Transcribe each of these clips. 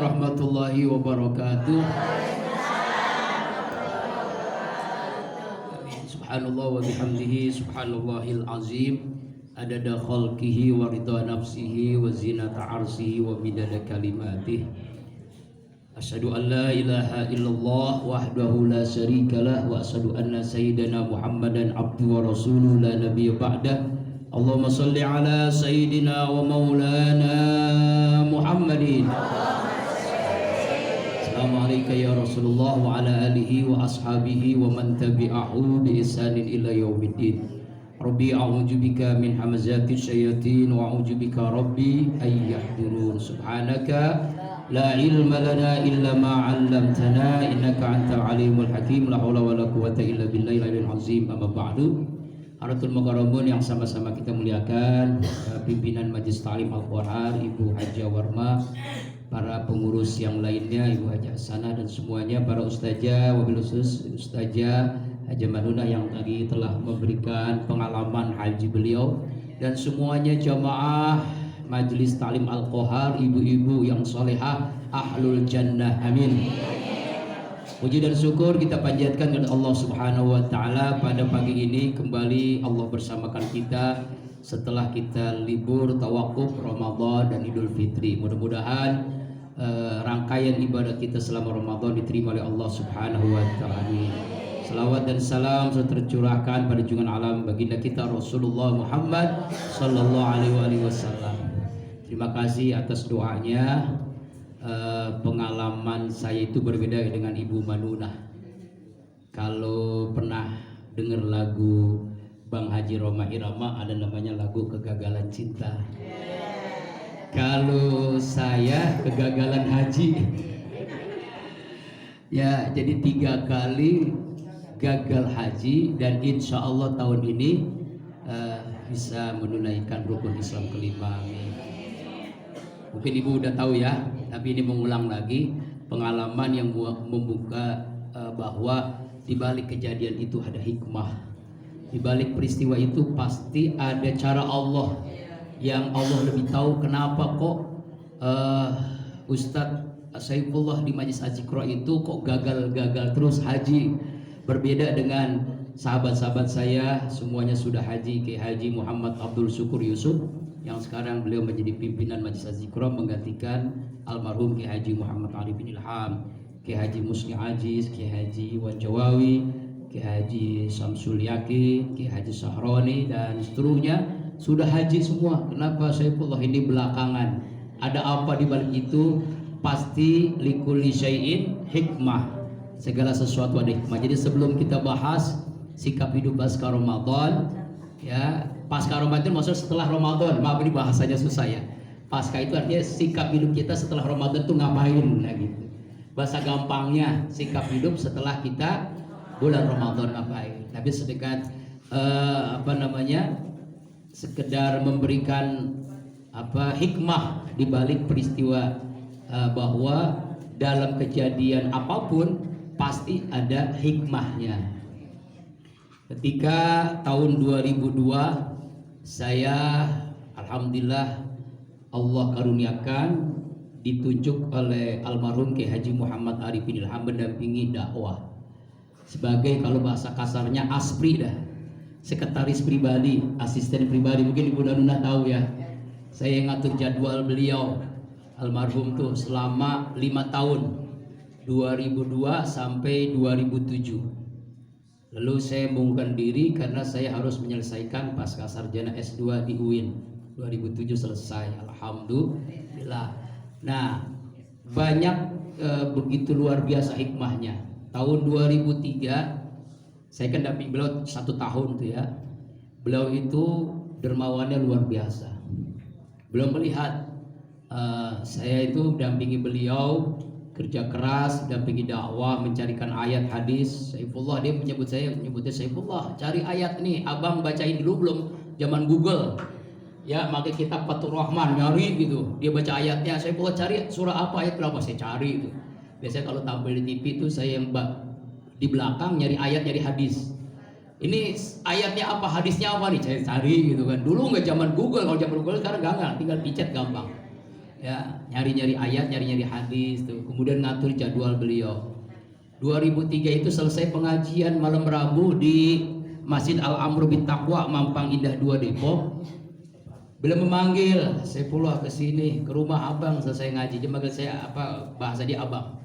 warahmatullahi wabarakatuh. Subhanallah wa bihamdihi subhanallahil azim adada khalqihi wa ridha nafsihi wa zinata arsihi wa midada kalimatih. Asyhadu an la ilaha illallah wahdahu la syarikalah wa asyhadu anna sayyidana Muhammadan abduhu wa rasuluhu la nabiyya ba'dah. Allahumma salli ala sayyidina wa maulana Muhammadin. Assalamualaikum ya Rasulullah wa ala alihi wa ashabihi wa man tabi'ahu bi ihsanin ila yaumiddin. Rabbi a'udzu bika min hamazati syayatin wa a'udzu bika rabbi ay yahdurun. Subhanaka la ilma lana illa ma 'allamtana innaka antal alimul hakim. La haula wala quwwata illa billahil aliyyil azim. Amma ba'du. Haratul Mukarramun yang sama-sama kita muliakan, pimpinan Majelis Ta'lim Al-Quran Ibu Haja Warma, para pengurus yang lainnya Ibu Haja Hasanah dan semuanya, para ustazah, wabil khusus ustazah Haja Manuna yang tadi telah memberikan pengalaman haji beliau, dan semuanya jamaah Majelis Ta'lim Al-Quran, ibu-ibu yang solehah ahlul jannah, amin. Puji dan syukur kita panjatkan kepada Allah Subhanahu wa taala. Pada pagi ini kembali Allah bersamakan kita setelah kita libur tawakuf Ramadan dan Idul Fitri. Mudah-mudahan rangkaian ibadah kita selama Ramadan diterima oleh Allah Subhanahu wa taala. Salawat dan salam tercurahkan pada junjungan alam baginda kita Rasulullah Muhammad sallallahu alaihi wasallam. Terima kasih atas doanya. Pengalaman saya itu berbeda dengan Ibu Manunah. Kalau pernah dengar lagu Bang Haji Roma Irama, ada namanya lagu Kegagalan Cinta. Kalau saya kegagalan haji. Ya, jadi 3 kali gagal haji, dan insya Allah tahun ini bisa menunaikan rukun Islam kelima. Mungkin Ibu udah tahu ya, tapi ini mengulang lagi pengalaman yang membuka bahwa di balik kejadian itu ada hikmah. Di balik peristiwa itu pasti ada cara Allah, yang Allah lebih tahu kenapa kok Ustadz Saifullah di Majelis Azikro itu kok gagal terus haji. Berbeda dengan sahabat-sahabat saya, semuanya sudah haji. Kayak Haji Muhammad Abdul Syukur Yusuf yang sekarang beliau menjadi pimpinan Majelis Azikro menggantikan almarhum Kiai Haji Muhammad Arif bin Ilham, Kiai Haji Musni Aziz, Kiai Haji Iwan Jawawi, Kiai Haji Samsul Yakin, Kiai Haji Sahroni dan seterusnya sudah haji semua. Kenapa Saifullah ini belakangan? Ada apa di balik itu? Pasti likulli syai'in hikmah. Segala sesuatu ada hikmah. Jadi sebelum kita bahas sikap hidup pasca Ramadan, ya, pasca Ramadan maksudnya setelah Ramadan. Maaf ini bahasanya susah ya. Pasca itu artinya sikap hidup kita setelah Ramadan tuh ngapain, nah gitu. Bahasa gampangnya sikap hidup setelah kita bulan Ramadan ngapain. Tapi sedekat sekedar memberikan hikmah di balik peristiwa, bahwa dalam kejadian apapun pasti ada hikmahnya. Ketika tahun 2002 saya alhamdulillah Allah karuniakan ditunjuk oleh almarhum Kiai Haji Muhammad Arif bin Ilham mendampingi dakwah sebagai, kalau bahasa kasarnya, aspri dah, sekretaris pribadi, asisten pribadi. Mungkin Ibu Nanuna tahu ya, saya ngatur jadwal beliau almarhum tuh selama 5 tahun, 2002 sampai 2007. Lalu saya mengundurkan diri karena saya harus menyelesaikan pasca sarjana S2 di UIN. 2007 selesai, alhamdulillah. Nah, banyak begitu luar biasa hikmahnya. Tahun 2003 saya kan damping beliau 1 tahun tuh ya. Beliau itu dermawannya luar biasa. Beliau melihat saya itu dampingi beliau, kerja keras, dampingi dakwah, mencarikan ayat hadis. Saifullah, dia nyebutnya Saifullah, cari ayat nih, abang bacain dulu, belum zaman Google ya, pakai kitab Fathur Rahman, nyari gitu, dia baca ayatnya. Saifullah cari surah apa, ayat berapa, saya cari itu. Biasanya kalau tampil di TV itu saya yang di belakang nyari ayat, nyari hadis. Ini ayatnya apa, hadisnya apa nih, saya cari gitu kan. Dulu nggak zaman Google, kalau zaman Google sekarang gampang, tinggal picet gampang. ya, nyari-nyari ayat, nyari-nyari hadis tuh, kemudian ngatur jadwal beliau. 2003 itu selesai pengajian malam Rabu di Masjid Al-Amru bin Taqwa Mampang Indah 2 Depok. Beliau memanggil, saya pulang ke sini ke rumah abang selesai ngaji. Dia manggil saya apa, bahasa dia abang.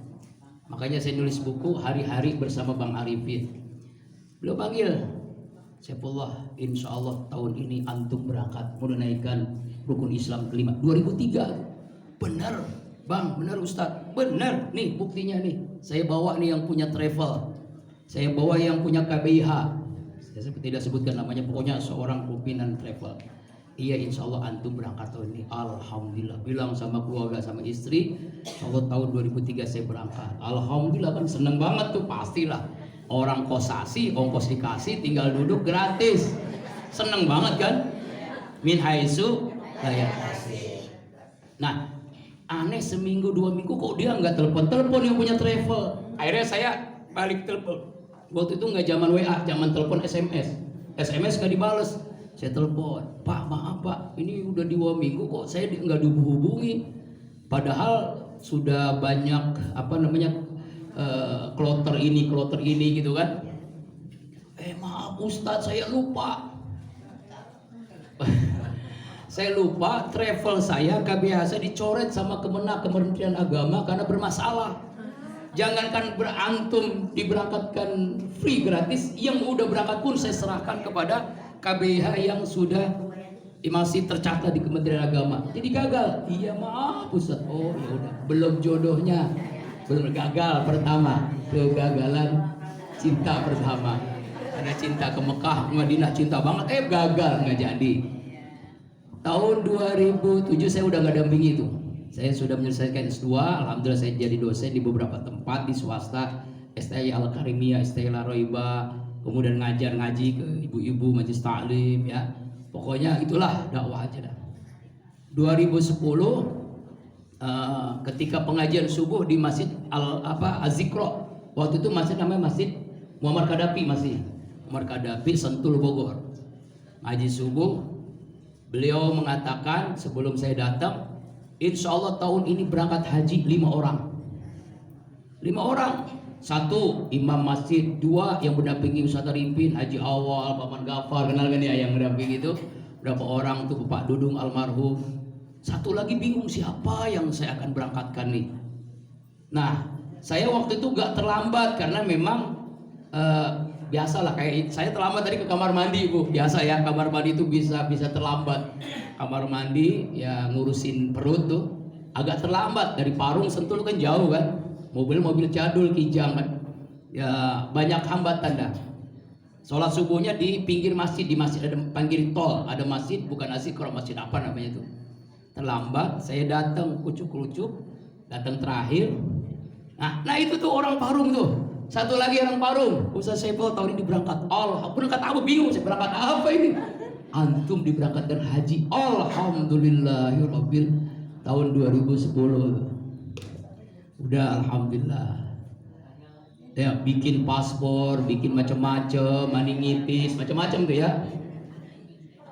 Makanya saya nulis buku Hari-hari bersama Bang Arifin. Beliau panggil, Saifullah, insya Allah tahun ini antum berangkat menunaikan rukun Islam kelima. 2003. Benar Bang, benar Ustadz, benar. Nih buktinya nih, saya bawa nih yang punya travel, saya bawa yang punya KBIH. Saya tidak sebutkan namanya, pokoknya seorang pimpinan travel. Iya, insya Allah antum berangkat tahun ini. Alhamdulillah. Bilang sama keluarga, sama istri, Allah tahun 2003 saya berangkat. Alhamdulillah, kan seneng banget tuh, pastilah. Orang kosasi, ongkos dikasih, tinggal duduk gratis. Seneng banget kan? Min haitsu la yahtasib. Nah, aneh seminggu 2 minggu kok dia nggak telepon yang punya travel. Akhirnya saya balik telepon. Waktu itu nggak zaman WA, zaman telepon SMS. SMS nggak dibales. Saya telepon, Pak, maaf Pak, ini udah 2 minggu kok saya nggak dihubungi. Padahal sudah banyak apa namanya kloter ini gitu kan. Maaf Ustadz, saya lupa. Saya lupa travel saya KBH dicoret sama Kementerian Agama karena bermasalah. Jangankan berantum diberangkatkan free gratis, yang udah berangkat pun saya serahkan kepada KBH yang sudah masih tercatat di Kementerian Agama. Jadi gagal. Iya maaf Ustaz. Oh ya udah, belum jodohnya, belum gagal pertama, kegagalan cinta pertama. Ada cinta ke Mekah, Madinah, cinta banget, gagal, nggak jadi. Tahun 2007 saya udah nggak dampingi itu. Saya sudah menyelesaikan S2, alhamdulillah saya jadi dosen di beberapa tempat di swasta, STI Al-Karimiyah, STI Laroiba, kemudian ngaji ke ibu-ibu majelis taklim ya. Pokoknya itulah dakwah aja dah. 2010 ketika pengajian subuh di Masjid Az-Zikra. Waktu itu masjid namanya Masjid Muammar Gaddafi, masih Muammar Gaddafi Sentul Bogor. Ngaji subuh, beliau mengatakan sebelum saya datang, insya Allah tahun ini berangkat haji 5 orang. 5 orang. 1 imam masjid, 2 yang mendampingi Ustaz Arifin, Haji Awal, Paman Gafar, kenal kan ya yang mendampingi itu. Berapa orang tuh, Bapak Dudung almarhum. 1 lagi bingung siapa yang saya akan berangkatkan nih. Nah, saya waktu itu gak terlambat karena memang biasalah kayak saya terlambat tadi ke kamar mandi Bu. Biasa ya, kamar mandi itu bisa terlambat. Kamar mandi ya ngurusin perut tuh agak terlambat, dari Parung Sentul kan jauh kan. Mobil jadul Kijang kan. Ya banyak hambatan dah. Sholat subuhnya di pinggir masjid, di masjid ada pinggir tol, ada masjid bukan Azikra, masjid apa namanya itu. Terlambat, saya datang kucuk-kucuk, datang terakhir. Nah itu tuh orang Parung tuh. 1 lagi orang Parung, Ustaz Saiful tahun ini berangkat. Allah, berangkat apa? Bingung saya berangkat apa ini? Antum diberangkatkan haji. Alhamdulillahirabbil tahun 2010. Udah alhamdulillah. Ya bikin paspor, bikin macam-macam, maningipis, macam-macam tuh ya.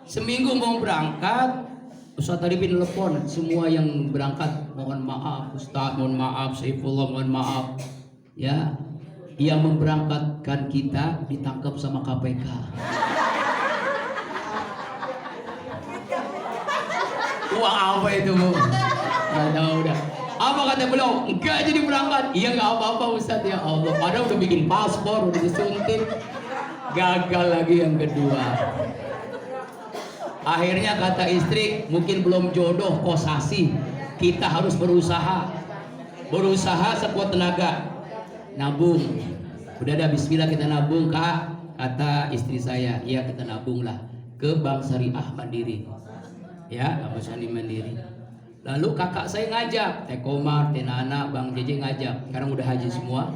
Seminggu mau berangkat, Ustaz Arifin telepon semua yang berangkat, mohon maaf Ustaz, mohon maaf Saifullah, mohon maaf. Ya, yang memberangkatkan kita ditangkap sama KPK. Uang apa itu Bu? Nggak tahu udah. Apa kata beliau? Enggak jadi berangkat. Iya nggak apa-apa Ustaz ya Allah. Padahal udah bikin paspor, udah disuntik. Gagal lagi yang kedua. Akhirnya kata istri, mungkin belum jodoh kosasi. Kita harus berusaha. Berusaha sekuat tenaga. Nabung. Udah ada bismillah kita nabung Kak. Kata istri saya, iya kita nabung lah ke Bank Syariah Mandiri. Ya, Bank Syariah Mandiri. Lalu kakak saya ngajak, Teh Komar, Teh Nana, Bang JJ ngajak. Sekarang udah haji semua.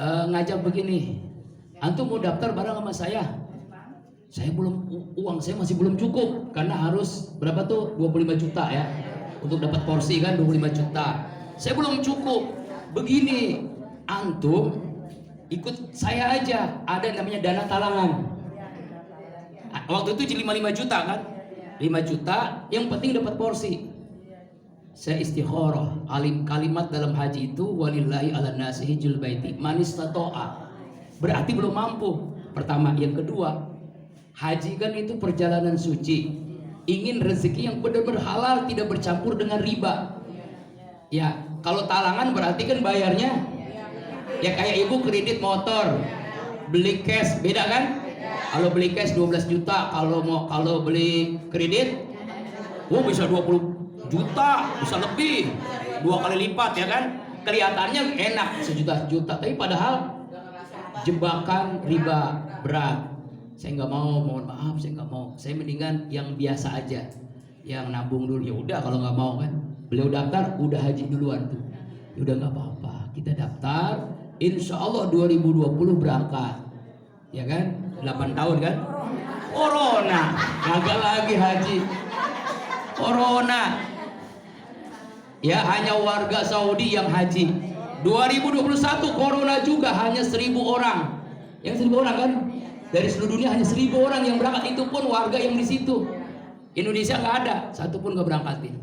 Ngajak begini, antum mau daftar bareng sama saya? Saya belum, uang saya masih belum cukup karena harus berapa tuh 25 juta ya untuk dapat porsi kan 25 juta. Saya belum cukup. Begini, antum ikut saya aja. Ada namanya dana talangan. Waktu itu 55 juta kan? 5 juta, yang penting dapat porsi. saya istikharah. Kalimat dalam haji itu walillahi ala nasi hijjul baiti man istata'a. Berarti belum mampu. Pertama, yang kedua, haji kan itu perjalanan suci. Ingin rezeki yang benar-benar halal, tidak bercampur dengan riba. Ya, kalau talangan berarti kan bayarnya ya kayak ibu kredit motor, beli cash beda kan? Kalau beli cash 12 juta, kalau beli kredit, bisa 20 juta, bisa lebih, 2 kali lipat ya kan? Kelihatannya enak sejuta-juta, tapi padahal jebakan riba berat. Saya nggak mau, mohon maaf, saya nggak mau. Saya mendingan yang biasa aja, yang nabung dulu. Ya udah kalau nggak mau kan, beliau daftar, udah haji duluan tuh. Ya udah nggak apa-apa, kita daftar. Insya Allah 2020 berangkat, ya kan? 8 tahun kan? Corona, gagal lagi haji. Corona. Ya hanya warga Saudi yang haji. 2021 corona juga hanya 1.000 orang. Yang 1.000 orang kan? Dari seluruh dunia hanya 1.000 orang yang berangkat, itu pun warga yang di situ. Indonesia nggak ada, satu pun nggak berangkatin.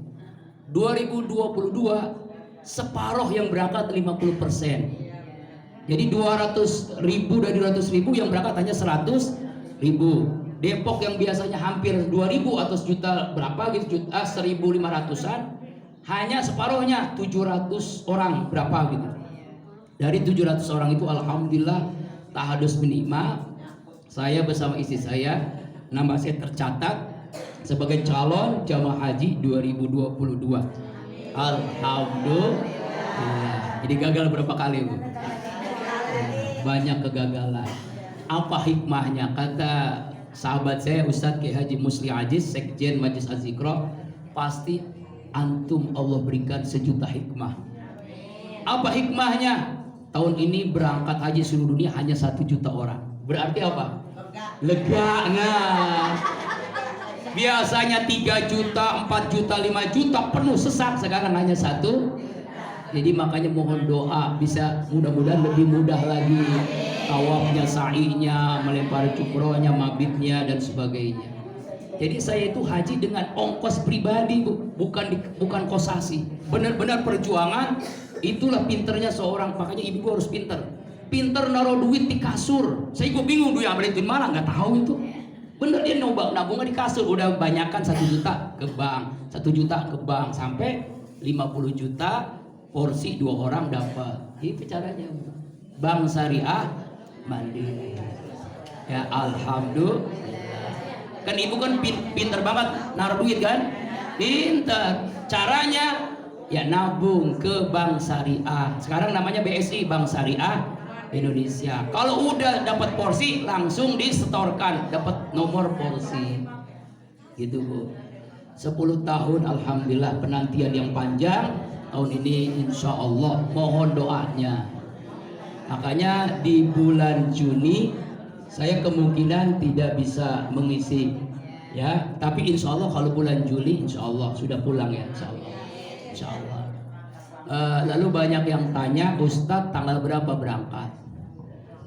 2022 separuh yang berangkat 50%. Jadi 200.000 dari 200.000 yang berangkat hanya 100.000. Depok yang biasanya hampir 2.000 atau sejuta berapa gitu, 1.500-an, hanya separuhnya 700 orang berapa gitu. Dari 700 orang itu alhamdulillah tahadus minimal. Saya bersama istri saya, nama saya tercatat sebagai calon jamaah haji 2022. Alhamdulillah. Jadi gagal berapa kali Bu? Banyak kegagalan. Apa hikmahnya? Kata sahabat saya Ustadz Kiai Haji Musli Aziz, Sekjen Majelis Az-Zikra, pasti antum Allah berikan sejuta hikmah. Apa hikmahnya? Tahun ini berangkat haji seluruh dunia hanya 1 juta orang. Berarti apa? Lega. Nah, biasanya 3 juta, 4 juta, 5 juta penuh sesak, sekarang hanya 1. Jadi makanya mohon doa bisa mudah-mudahan lebih mudah lagi tawafnya, sa'inya, melempar jumrohnya, mabitnya dan sebagainya. Jadi saya itu haji dengan ongkos pribadi Bu, bukan kosasi. Benar-benar perjuangan. Itulah pinternya seorang, makanya ibu harus pinter. Pinter naruh duit di kasur. Saya gue bingung duit yang di mana, nggak tahu itu. Bener dia nabungnya di kasur, udah banyakan 1 juta ke bank, 1 juta ke bank, sampai 50 juta porsi 2 orang dapat. Itu caranya. Bank Syariah Mandiri. Ya alhamdulillah. Kan ibu kan pinter banget naruh duit kan? Pinter. Caranya ya nabung ke Bank Syariah. Sekarang namanya BSI, Bank Syariah Indonesia. Kalau udah dapat porsi langsung disetorkan, dapat nomor porsi. Gitu Bu. 10 tahun alhamdulillah, penantian yang panjang. Tahun ini insya Allah mohon doanya. Makanya di bulan Juni saya kemungkinan tidak bisa mengisi ya, tapi insya Allah kalau bulan Juli insya Allah sudah pulang ya, insya Allah. Insya Allah. Lalu banyak yang tanya, Ustadz tanggal berapa berangkat?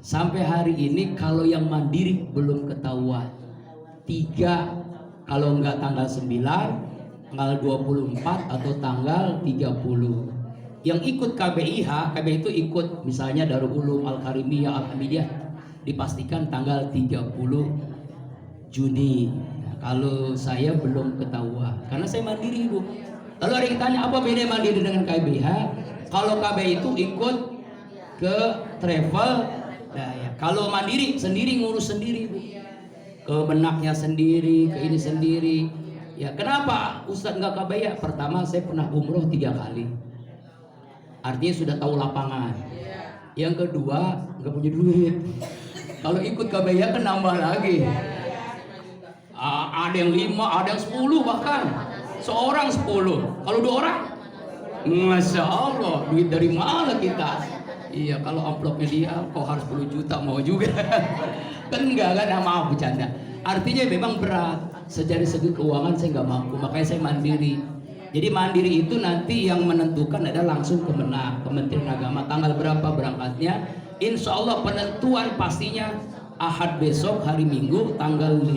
Sampai hari ini kalau yang mandiri belum ketahuan. 3, kalau enggak tanggal 9, tanggal 24 atau tanggal 30. Yang ikut KBIH, KBIH itu ikut misalnya Darul Ulum, Al-Karimiyah, Al-Hamidiyah, dipastikan tanggal 30 Juni. Nah, kalau saya belum ketahuan karena saya mandiri Bu. Lalu ada yang tanya apa beda mandiri dengan KBIH? Kalau KBIH itu ikut ke travel, nah ya. Kalau mandiri sendiri ngurus sendiri Bu. Ke benaknya sendiri, ke ini sendiri. Ya kenapa Ustadz nggak KBIH? Pertama saya pernah umroh 3 kali. Artinya sudah tahu lapangan. Yang kedua nggak punya duit. Kalau ikut KBIH kan nambah lagi. Ada yang 5, ada yang 10 bahkan. Seorang 10. Kalau 2 orang, Masya Allah, duit dari mana kita? Iya, kalau amplopnya dia, kok harus 10 juta mau juga. Kan enggak kan, maaf bercanda. Artinya memang berat. Secara segi keuangan saya nggak mampu, makanya saya mandiri. Jadi mandiri itu nanti yang menentukan adalah langsung Kementerian Agama tanggal berapa berangkatnya. Insya Allah penentuan pastinya Ahad besok, hari Minggu tanggal 5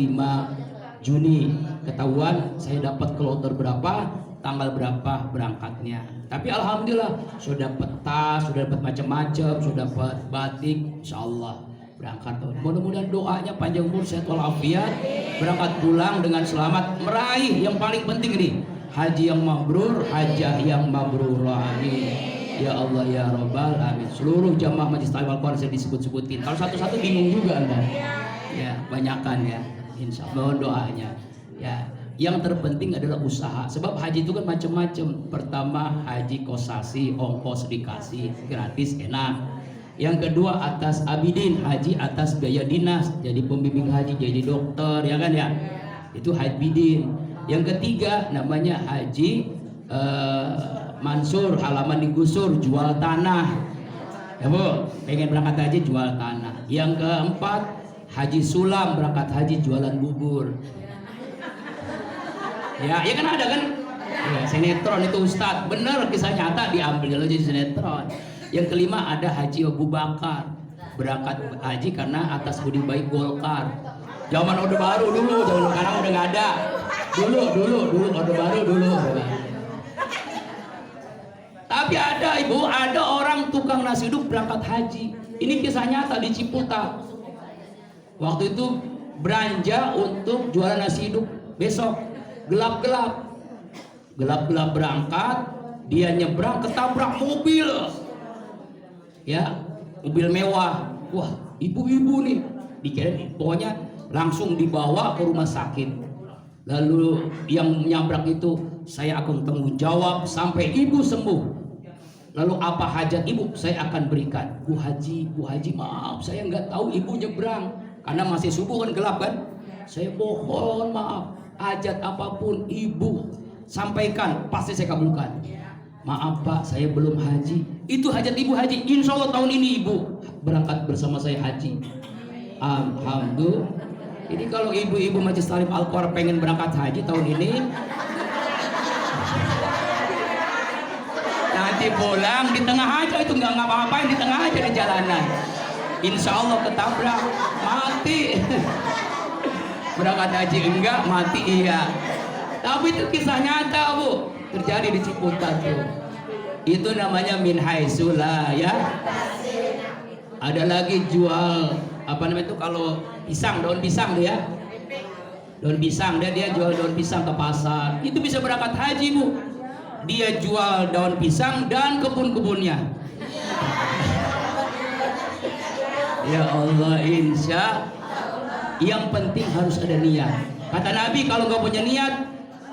Juni ketahuan saya dapat kloter berapa, tanggal berapa berangkatnya. Tapi alhamdulillah sudah dapat tas, sudah dapat macam-macam, sudah dapat batik, insyaallah berangkat. Mudah-mudahan doanya panjang umur, sehat walafiat, berangkat pulang dengan selamat, meraih yang paling penting nih, haji yang mabrur, hajah yang mabrurah. Amin ya Allah ya Rabbal alamin. Seluruh jamaah Majelis Ta'lim Al-Quran saya disebut-sebutin. Kalau satu-satu bingung juga Anda. Ya, banyakan ya. Insyaallah mohon doanya. Ya, yang terpenting adalah usaha. Sebab haji itu kan macam-macam. Pertama, haji kosasi, ongkos dikasih, gratis, enak. Yang kedua, atas abidin, haji atas biaya dinas, jadi pembimbing haji, jadi dokter, ya kan ya. Itu haji bidin. Yang ketiga namanya haji mansur, halaman digusur, jual tanah. Ya Bu, pengen berangkat haji jual tanah. Yang keempat, haji sulam, berangkat haji jualan bubur. Ya kan ada kan? Ya, sinetron itu Ustadz, bener kisah nyata diambil jadi sinetron. Yang kelima ada Haji Abu Bakar, berangkat haji karena atas budi baik Golkar. Zaman Orde Baru dulu, zaman sekarang udah nggak ada. Dulu Orde Baru dulu. Tapi ada Ibu, ada orang tukang nasi uduk berangkat haji. Ini kisah nyata di Ciputat. Waktu itu belanja untuk jualan nasi uduk. Besok gelap-gelap berangkat, dia nyebrang ketabrak mobil, ya mobil mewah. Wah, ibu-ibu nih dikira, pokoknya langsung dibawa ke rumah sakit. Lalu yang nyabrak itu, saya akan tanggung jawab sampai ibu sembuh. Lalu apa hajat ibu saya akan berikan. Bu Haji maaf saya nggak tahu ibu nyebrang karena masih subuh kan, gelap kan. Saya mohon maaf, hajat apapun ibu sampaikan pasti saya kabulkan. Maaf Pak, saya belum haji. Itu hajat ibu haji. Insya Allah tahun ini ibu berangkat bersama saya haji. Alhamdulillah. Jadi kalau ibu-ibu Majelis Ta'lim Al-Quran pengen berangkat haji tahun ini, nanti pulang di tengah aja, itu nggak ngapa-ngapain, di tengah aja di jalanan. Insya Allah ketabrak, mati. Berangkat haji enggak, mati iya. Tapi itu kisah nyata Bu, terjadi di Ciputat tuh. Itu namanya min haitsula ya. Ada lagi jual apa namanya itu, kalau pisang, daun pisang tuh ya. Daun pisang, dia jual daun pisang ke pasar. Itu bisa berangkat haji Bu. Dia jual daun pisang dan kebun-kebunnya. Ya Allah, insya. Yang penting harus ada niat. Kata Nabi, kalau nggak punya niat,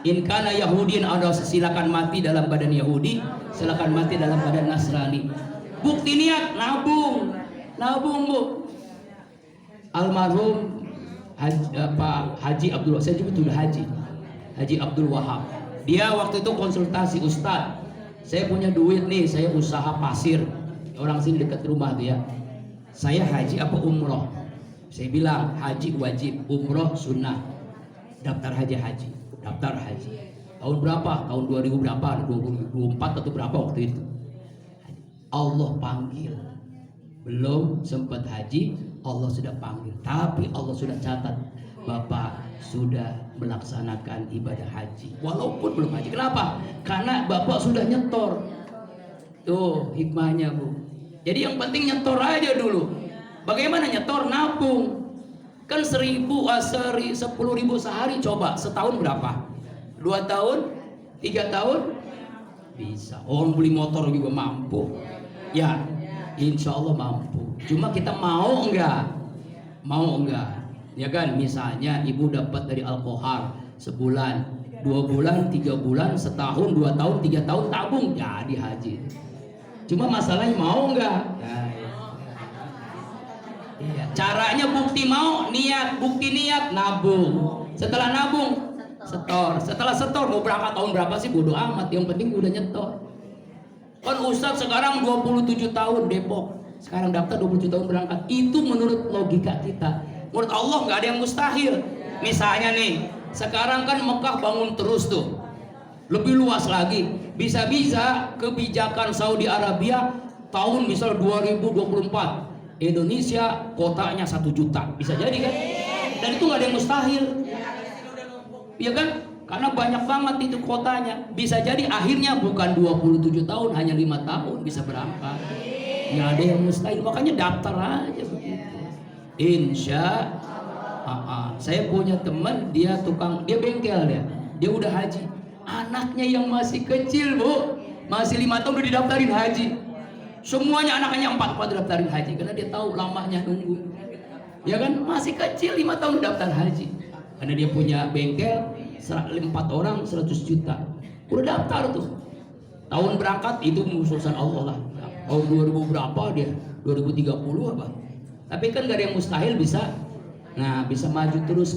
in kana Yahudin, ada silakan mati dalam badan Yahudi, silakan mati dalam badan Nasrani. Bukti niat, nabung Bu. Almarhum Haji Abdul Wahab, saya juga tuh Haji Abdul Wahab. Dia waktu itu konsultasi, Ustadz, saya punya duit nih, saya usaha pasir, orang sini dekat rumah tuh ya. Saya haji apa umroh? Saya bilang haji wajib, umroh sunnah. Daftar haji. Tahun berapa? Tahun 2000 berapa? 2024 atau berapa waktu itu? Allah panggil. Belum sempat haji, Allah sudah panggil. Tapi Allah sudah catat, Bapak sudah melaksanakan ibadah haji walaupun belum haji. Kenapa? Karena Bapak sudah nyetor. Tuh hikmahnya Bu. Jadi yang penting nyetor aja dulu. Bagaimana nyetor? Nabung. Kan 10.000 sehari, coba setahun berapa? 2 tahun? 3 tahun? Bisa. Orang beli motor juga mampu. Ya, insya Allah mampu. Cuma kita mau enggak? Ya kan, misalnya ibu dapat dari Al-Kohar sebulan, 2 bulan, 3 bulan, setahun, 2 tahun, 3 tahun tabung jadi haji. Cuma masalahnya mau enggak? Iya. Caranya bukti mau, bukti niat, nabung. Setelah nabung, setor. Setelah setor mau berangkat tahun berapa sih bodo amat, yang penting udah nyetor. Kan Ustadz sekarang 27 tahun Depok, sekarang daftar 27 tahun berangkat. Itu menurut logika kita. Menurut Allah nggak ada yang mustahil. Misalnya nih, sekarang kan Mekah bangun terus tuh, lebih luas lagi. Bisa-bisa kebijakan Saudi Arabia tahun misal 2024, Indonesia kotanya 1 juta, bisa jadi kan? Dan itu nggak ada yang mustahil, ya kan? Karena banyak banget itu kuotanya. Bisa jadi akhirnya bukan 27 tahun, hanya 5 tahun bisa berangkat. Nggak ada yang mustahil, makanya daftar aja begitu. Insya Allah. Saya punya teman, dia bengkel dia udah haji. Anaknya yang masih kecil, Bu, masih 5 tahun udah didaftarin haji. Semuanya anaknya 4 daftarin haji karena dia tahu lamanya nunggu. Ya kan, masih kecil 5 tahun daftar haji. Karena dia punya bengkel 4 orang 100 juta. Udah daftar tuh. Tahun berangkat itu urusan Allah lah. Tahun 2000 berapa dia? 2030 apa? Tapi kan gak ada yang mustahil bisa. Nah, bisa maju terus.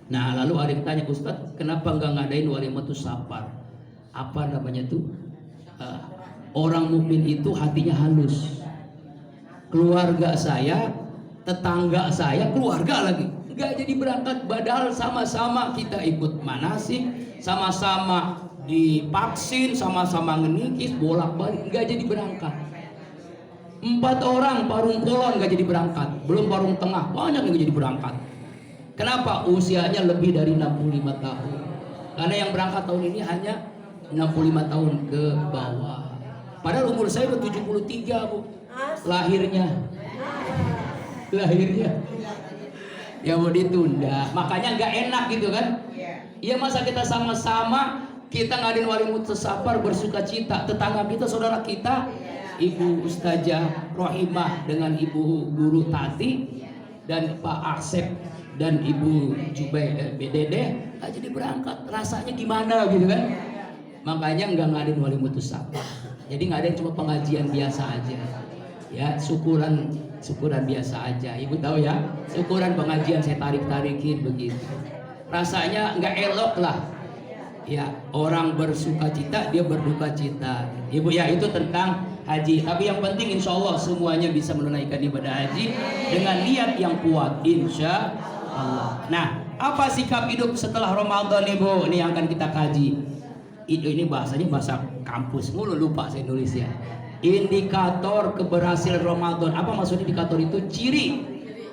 Nah, lalu ada yang tanya, Ustadz, kenapa nggak ngadain walimatus safar? Apa namanya tuh? Orang mukmin itu hatinya halus. Keluarga saya, tetangga saya, keluarga lagi nggak jadi berangkat, padahal sama-sama kita ikut manasik, sama-sama divaksin, sama-sama ngenikis, bolak-balik, nggak jadi berangkat. 4 orang Parung Kulon nggak jadi berangkat, belum Parung Tengah, banyak yang nggak jadi berangkat. Kenapa? Usianya lebih dari 65 tahun. Karena yang berangkat tahun ini hanya 65 tahun ke bawah. Padahal umur saya udah 73, Bu. Lahirnya. Ya mau ditunda. Makanya nggak enak gitu kan? Iya, masa kita sama-sama kita ngadain walimatus safar bersuka cita. Tetangga kita, saudara kita, Ibu Ustazah Rohimah dengan Ibu Guru Tati dan Pak Asep dan Ibu Dede nggak jadi berangkat. Rasanya gimana gitu kan? Makanya nggak ngadain walimatus safar. Jadi nggak ada, cuma pengajian biasa aja. Ya, syukuran biasa aja. Ibu tahu ya, syukuran pengajian saya tarik-tarikin begitu. Rasanya nggak elok lah. Ya, orang bersuka cita, dia berduka cita. Ibu ya, itu tentang haji. Tapi yang penting insya Allah semuanya bisa menunaikan ibadah haji dengan niat yang kuat, insya Allah. Nah, apa sikap hidup setelah Ramadan, Ibu? Ini yang akan kita kaji. Ini bahasanya bahasa kampus mulu, lupa saya nulis ya. Indikator keberhasilan Ramadan. Apa maksud indikator itu? Ciri,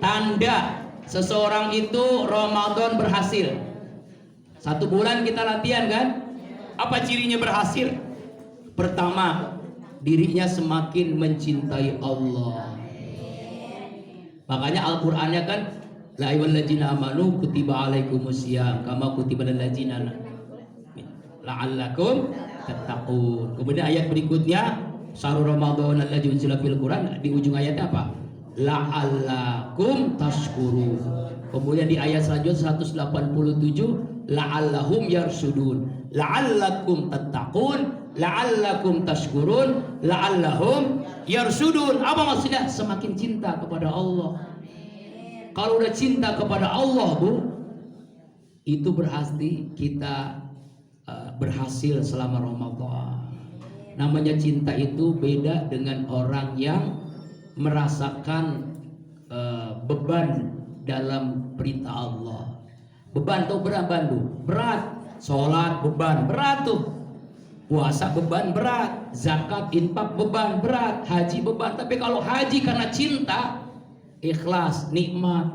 tanda seseorang itu Ramadan berhasil. 1 bulan kita latihan kan? Apa cirinya berhasil? Pertama, dirinya semakin mencintai Allah. Makanya Al-Qur'annya kan, la ayyuhallazina amanu kutiba alaikumusiyam kama kutiba alal ladzina la'allakum tattaqun. Kemudian ayat berikutnya, syahrul ramadhan alladzi unzila fil Qur'an, di ujung ayatnya apa? La'allakum tashkurun. Kemudian di ayat selanjutnya 187, la'allahum yarsudun, la'allakum tattaqun, la'allakum tashkurun, la'allahum yarsudun. Apa maksudnya? Semakin cinta kepada Allah. Kalau udah cinta kepada Allah, Bu, itu berarti kita berhasil selama Ramadan. Namanya cinta itu beda dengan orang yang merasakan beban dalam perintah Allah. Beban tuh berat. Sholat beban berat tuh. Puasa beban berat. Zakat, infak beban berat. Haji beban. Tapi kalau haji karena cinta, ikhlas, nikmat.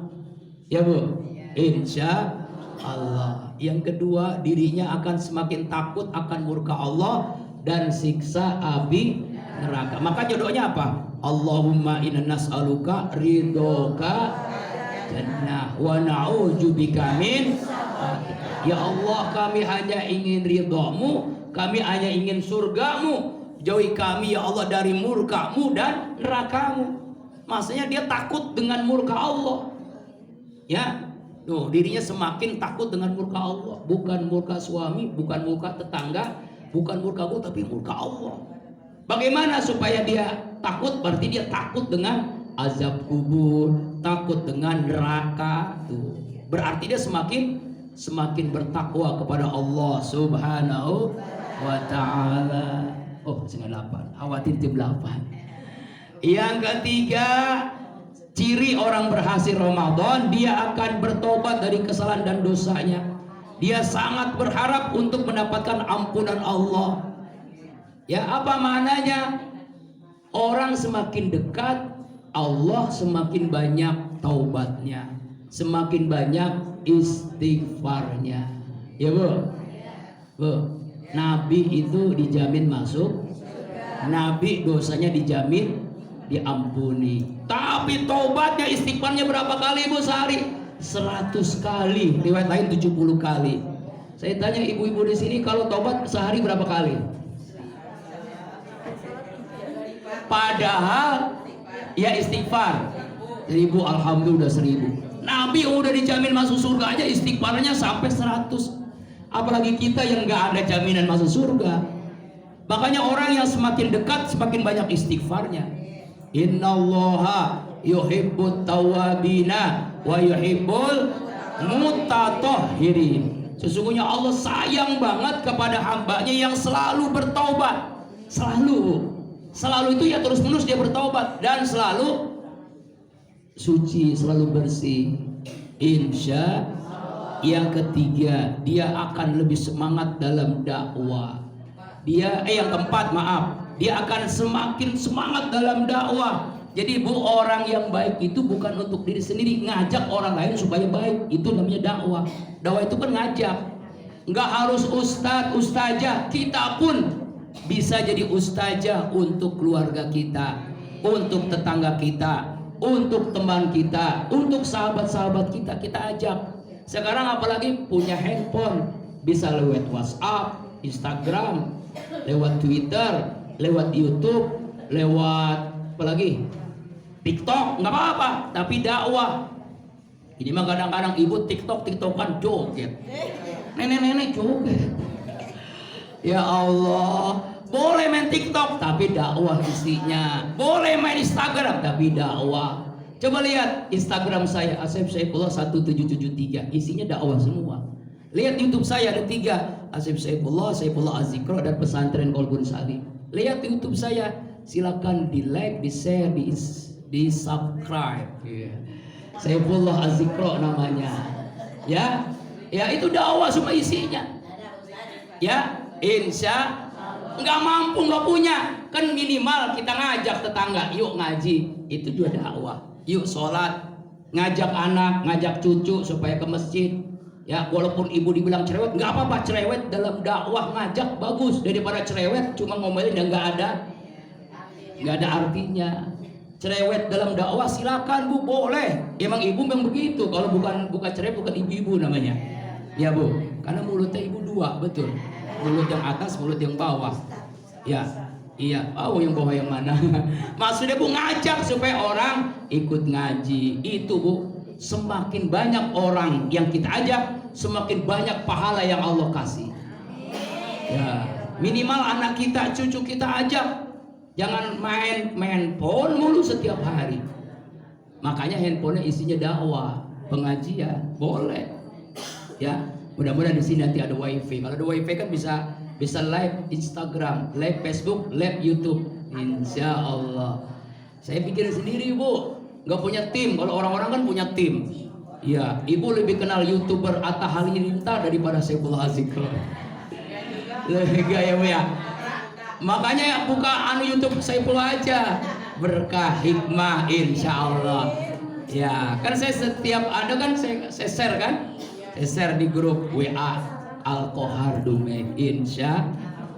Ya Bu, insya Allah. Yang kedua, dirinya akan semakin takut akan murka Allah dan siksa api neraka. Maka jodohnya apa? Allahumma inna nas'aluka ridhoka jannah wa na'udzubika min. Ya Allah, kami hanya ingin ridhamu, kami hanya ingin surgamu. Jauhi kami ya Allah dari murkamu dan nerakamu. Maksudnya dia takut dengan murka Allah. Ya, tuh dirinya semakin takut dengan murka Allah. Bukan murka suami, bukan murka tetangga, bukan murkamu, tapi murka Allah. Bagaimana supaya dia takut? Berarti dia takut dengan azab kubur, takut dengan neraka. Tuh, berarti dia semakin bertakwa kepada Allah Subhanahu wa ta'ala. Oh, setengah 8. Khawatir jam 8. Yang ketiga, ciri orang berhasil Ramadan, dia akan bertobat dari kesalahan dan dosanya. Dia sangat berharap untuk mendapatkan ampunan Allah. Ya, apa maknanya? Orang semakin dekat, Allah semakin banyak taubatnya, semakin banyak istighfarnya. Ya Bu, Bu, Nabi itu dijamin masuk, Nabi dosanya dijamin diampuni. Tapi taubatnya istighfarnya berapa kali Bu sehari? 100 kali, riwayat lain 70 kali. Saya tanya ibu-ibu di sini, kalau taubat sehari berapa kali? Padahal ya istighfar 1000, alhamdulillah 1000. Nabi udah dijamin masuk surga aja istighfarnya sampai 100. Apalagi kita yang nggak ada jaminan masuk surga. Makanya orang yang semakin dekat semakin banyak istighfarnya. Innallaha yuhibbut tawwabina wa yuhibbul mutatahhirin. Sesungguhnya Allah sayang banget kepada hambanya yang selalu bertaubat. Selalu itu ya terus-menerus dia bertaubat dan selalu suci, selalu bersih. Insya. Yang ketiga, dia akan lebih semangat dalam dakwah. Yang keempat, dia akan semakin semangat dalam dakwah. Jadi Bu, orang yang baik itu bukan untuk diri sendiri, ngajak orang lain supaya baik. Itu namanya dakwah. Dakwah itu kan ngajak. Nggak harus ustadz, ustazah. Kita pun bisa jadi ustazah untuk keluarga kita, untuk tetangga kita, untuk teman kita, untuk sahabat-sahabat kita, kita ajak. Sekarang apalagi punya handphone, bisa lewat WhatsApp, Instagram, lewat Twitter, lewat YouTube, lewat apalagi TikTok, nggak apa-apa, tapi dakwah. Ini mah kadang-kadang ibu TikTokan joget, nenek-nenek joget. Ya Allah, boleh main TikTok tapi dakwah isinya, boleh main Instagram tapi dakwah. Coba lihat Instagram saya, Asep Saifullah 1773, isinya dakwah semua. Lihat YouTube saya ada 3, Asep Saifullah, Saifullah Az-Zikra, dan Pesantren Qalbun Salim. Lihat YouTube saya, silakan di like, di share, di subscribe. Saifullah Az-Zikra namanya. Ya itu dakwah semua isinya. Ya, insya nggak mampu, nggak punya, kan minimal kita ngajak tetangga, yuk ngaji, itu juga dakwah. Yuk sholat, ngajak anak, ngajak cucu supaya ke masjid. Ya, walaupun ibu dibilang cerewet, nggak apa-apa, cerewet dalam dakwah ngajak bagus daripada cerewet cuma ngomelin yang nggak ada artinya. Cerewet dalam dakwah silakan Bu, boleh. Emang ibu memang begitu. Kalau bukan cerewet bukan ibu-ibu namanya. Ya Bu, karena mulutnya ibu 2, betul. Mulut yang atas, mulut yang bawah. Ya. Iya, yang bawah yang mana? Maksudnya Bu, ngajak supaya orang ikut ngaji. Itu Bu, semakin banyak orang yang kita ajak, semakin banyak pahala yang Allah kasih. Ya, minimal anak kita, cucu kita ajak. Jangan main handphone mulu setiap hari. Makanya handphonenya isinya dakwah, pengajian, boleh. Ya, mudah-mudahan di sini nanti ada wifi. Kalau ada wifi kan bisa live Instagram, live Facebook, live YouTube. Insya Allah. Saya bikin sendiri Bu, nggak punya tim. Kalau orang-orang kan punya tim. Ya, ibu lebih kenal YouTuber Atta Halilintar daripada Saifullah Az-Zikra. Lega ya Bu ya. Makanya buka YouTube Saifullah aja, berkah hikmah insya Allah. Ya, kan saya setiap ada kan saya share kan, saya share di grup WA Al-Kohar Dumeng, insya.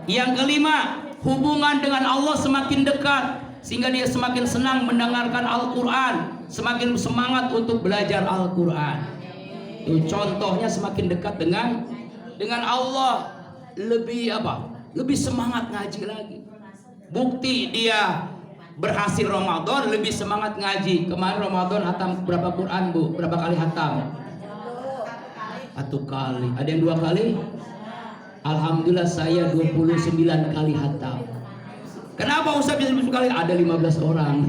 Yang kelima, hubungan dengan Allah semakin dekat sehingga dia semakin senang mendengarkan Al-Quran, semakin semangat untuk belajar Al-Quran. Itu contohnya semakin dekat dengan Allah, lebih semangat ngaji lagi. Bukti dia berhasil Ramadan lebih semangat ngaji. Kemarin Ramadan hatam berapa Quran Bu? Berapa kali hatam? 1 kali. Ada yang 2 kali? Alhamdulillah saya 29 kali hatam. Kenapa Ustaz bisa 29 kali? Ada 15 orang.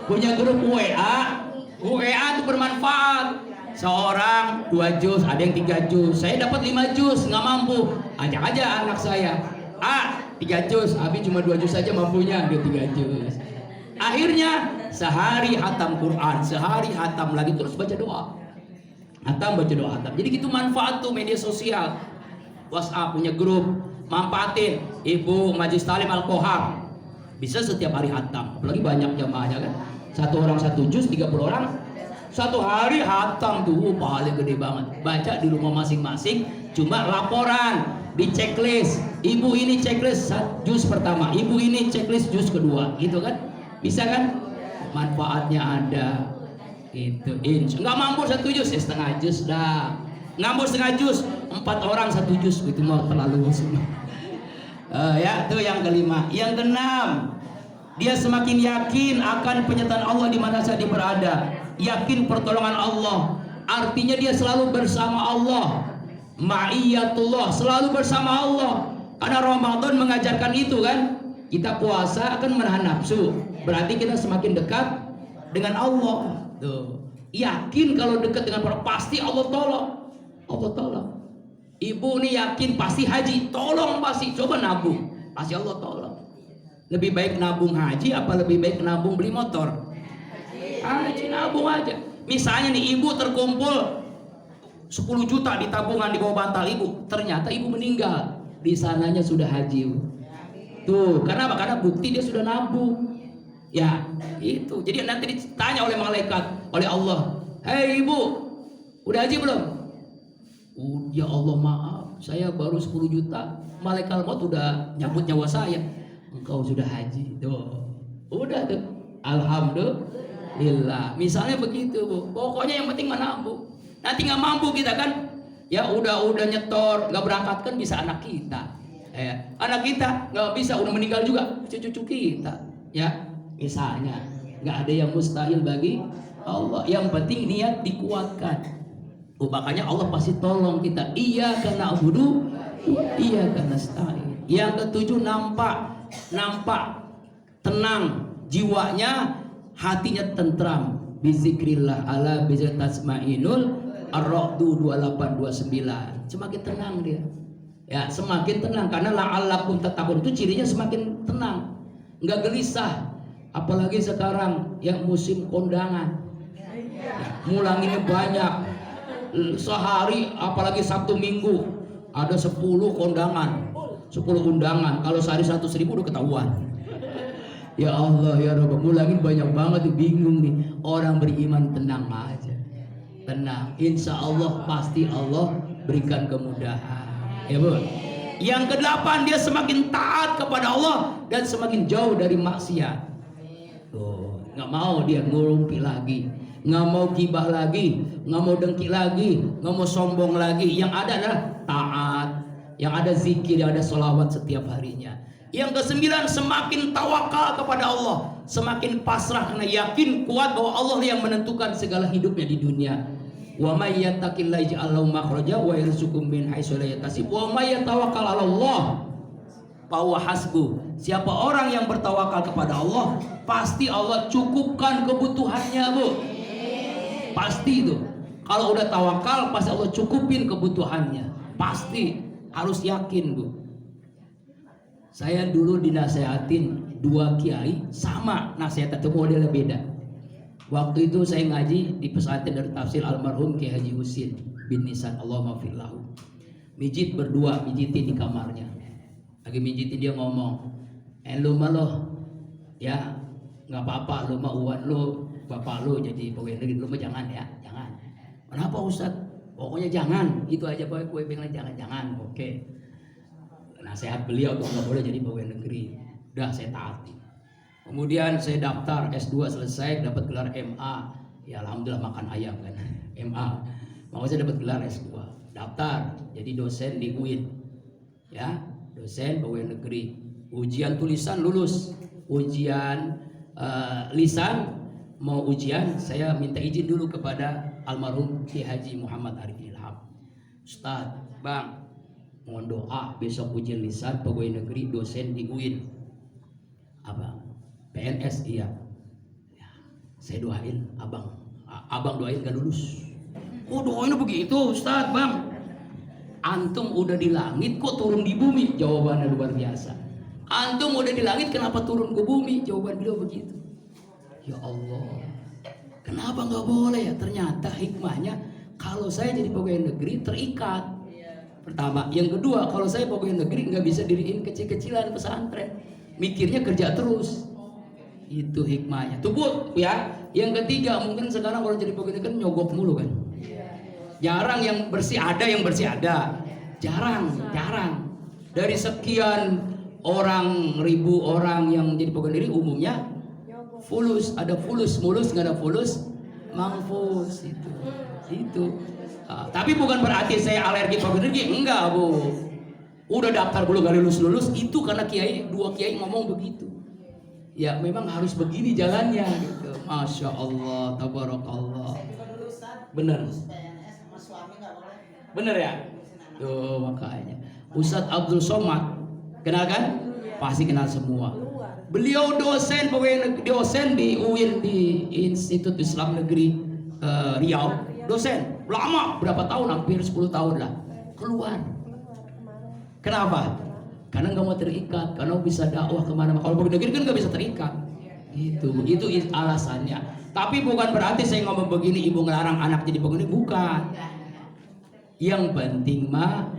Punya grup WA itu bermanfaat. Seorang 2 juz, ada yang 3 juz. Saya dapat 5 juz, nggak mampu. Ajak aja anak saya. 3 juz, Abi cuma 2 juz saja mampunya, dia 3 juz. Akhirnya sehari hatam Quran, sehari hatam lagi, terus baca doa. Hatam, baca doa, hatam. Jadi gitu manfaat tuh media sosial. WhatsApp punya grup, manfaatin. Ibu Majlis Talim Al-Kohar bisa setiap hari hatam. Apalagi banyak jamaahnya kan. 1 orang 1 juz, 30 orang Satu hari hatam tuh, pahalanya gede banget. Baca di rumah masing-masing, cuma laporan di checklist. Ibu ini checklist juz pertama, ibu ini checklist juz kedua, gitu kan? Bisa kan? Manfaatnya ada. Itu nggak mampu 1 juz, ya setengah juz dah. Ngambur setengah juz, 4 orang 1 juz, itu mau terlalu semua. Ya, itu yang kelima. Yang keenam, dia semakin yakin akan penyertaan Allah di mana saja dia berada. Yakin pertolongan Allah, artinya dia selalu bersama Allah. Ma'iyatullah, selalu bersama Allah. Karena Ramadan mengajarkan itu kan. Kita puasa akan menahan nafsu, berarti kita semakin dekat dengan Allah. Tuh. Yakin kalau dekat dengan Allah pasti Allah tolong. Allah tolong. Ibu nih yakin pasti haji, tolong pasti. Coba nabung, pasti Allah tolong. Lebih baik nabung haji apa lebih baik nabung beli motor? Haji, nabung aja. Misalnya nih ibu terkumpul 10 juta di tabungan di bawah bantal ibu, ternyata ibu meninggal, di sananya sudah haji. Tuh, karena apa? Karena bukti dia sudah nabung. Ya, itu. Jadi nanti ditanya oleh malaikat, oleh Allah, "Hei ibu, udah haji belum?" Ya Allah maaf, saya baru 10 juta. Malaikat maut udah nyambut nyawa saya. Engkau sudah haji. Tuh. Udah tuh. Alhamdulillah. Misalnya begitu, Bu. Pokoknya yang penting menabung. Nanti nggak mampu kita kan? Ya udah nyetor, nggak berangkat kan bisa anak kita. Anak kita nggak bisa, udah meninggal juga cucu kita. Ya, misalnya nggak ada yang mustahil bagi Allah. Yang penting niat dikuatkan. Makanya Allah pasti tolong kita. Iyyaka na'budu wa iyyaka nasta'in. Yang ketujuh, nampak tenang jiwanya, hatinya tentram. Bizikrillah ala bizikr tasma'inul Ar-Ra'du 2829. Semakin tenang dia. Ya, semakin tenang karena la'allakum tattaqun itu cirinya semakin tenang, enggak gelisah. Apalagi sekarang yang musim kondangan. Mulanginnya banyak. Sehari apalagi Sabtu Minggu ada 10 kondangan, 10 undangan. Kalau sehari 100.000 udah ketahuan. Ya Allah ya Rabb, mulangin banyak banget, bingung nih. Orang beriman tenang aja. Tenang, insya Allah pasti Allah berikan kemudahan. Ya Bu. Yang ke-8, dia semakin taat kepada Allah dan semakin jauh dari maksiat. Tuh, nggak mau dia ngurumpi lagi, nggak mau gibah lagi, nggak mau dengki lagi, nggak mau sombong lagi. Yang ada adalah taat, yang ada zikir, yang ada sholawat setiap harinya. Yang ke-9, semakin tawakal kepada Allah, semakin pasrah karena yakin kuat bahwa Allah yang menentukan segala hidupnya di dunia. Wa may yattaqillaha yaj'al lahu makhraja wa yarzuqhu min haitsu la yahtasib wa may yatawakkal 'ala Allah fa huwa hasbuh. Siapa orang yang bertawakal kepada Allah, pasti Allah cukupkan kebutuhannya, Bu. Pasti itu. Kalau udah tawakal, pasti Allah cukupin kebutuhannya. Pasti, harus yakin, Bu. Saya dulu dinasehatin 2 kiai sama nasihat, itu modelnya beda. Waktu itu saya ngaji di pesantren dari tafsir almarhum Kiai Haji Husin bin Nisan, Allahumma fillahu. Mijit berdua, mijitin di kamarnya. Lagi mijitin dia ngomong, lu mah lo, ya nggak apa-apa, lu mah uan lu, bapak lu jadi pegawai negeri, lu mah jangan ya, jangan. Kenapa Ustaz? Pokoknya jangan, itu aja pokoknya gue bilang jangan, oke. Nasihat beliau tuh nggak boleh jadi pegawai negeri. Udah saya taati. Kemudian saya daftar S2 selesai, dapat gelar MA. Ya alhamdulillah makan ayam kan. MA. Makanya saya dapat gelar S2. Daftar jadi dosen di UIN. Ya, dosen pegawai negeri. Ujian tulisan lulus. Ujian lisan mau ujian, saya minta izin dulu kepada almarhum Ki Haji Muhammad Arif Ilham. Ustaz, Bang, mohon doa besok ujian lisan pegawai negeri dosen di UIN. Abang PNS, iya. Ya, saya doain abang doain gak lulus. Oh doainnya begitu Ustaz, Bang. Antum udah di langit kok turun di bumi? Jawabannya luar biasa. Antum udah di langit kenapa turun ke bumi? Jawaban beliau begitu. Ya Allah, kenapa nggak boleh ya? Ternyata hikmahnya kalau saya jadi pegawai negeri terikat. Pertama, yang kedua, kalau saya pegawai negeri nggak bisa diriin kecil-kecilan pesantren, mikirnya kerja terus. Itu hikmahnya. Tuh ya. Yang ketiga, mungkin sekarang kalau jadi begini kan nyogok mulu kan. Jarang yang bersih, ada yang bersih ada. Jarang. Dari sekian orang, ribu orang yang jadi pegawai negeri umumnya fulus, ada fulus mulus, nggak ada fulus mangfus itu. Tapi bukan berarti saya alergi pegawai negeri, enggak bu. Udah daftar belum kali lulus itu karena dua kiai ngomong begitu. Ya memang harus begini jalannya gitu. Masya Allah, tabarakallah. Bener. Bener ya? Tuh makanya Ustadz Abdul Somad kenal kan? Pasti kenal semua. Beliau dosen di UIN, di Institut Islam Negeri Riau. Dosen lama, berapa tahun, hampir 10 tahun lah. Keluar. Kenapa? Karena nggak mau terikat, karena bisa dakwah kemana-mana. Kalau pegawai negeri kan nggak bisa terikat. Itu alasannya. Tapi bukan berarti saya ngomong begini ibu ngelarang anak jadi pegawai negeri, bukan. Yang penting mah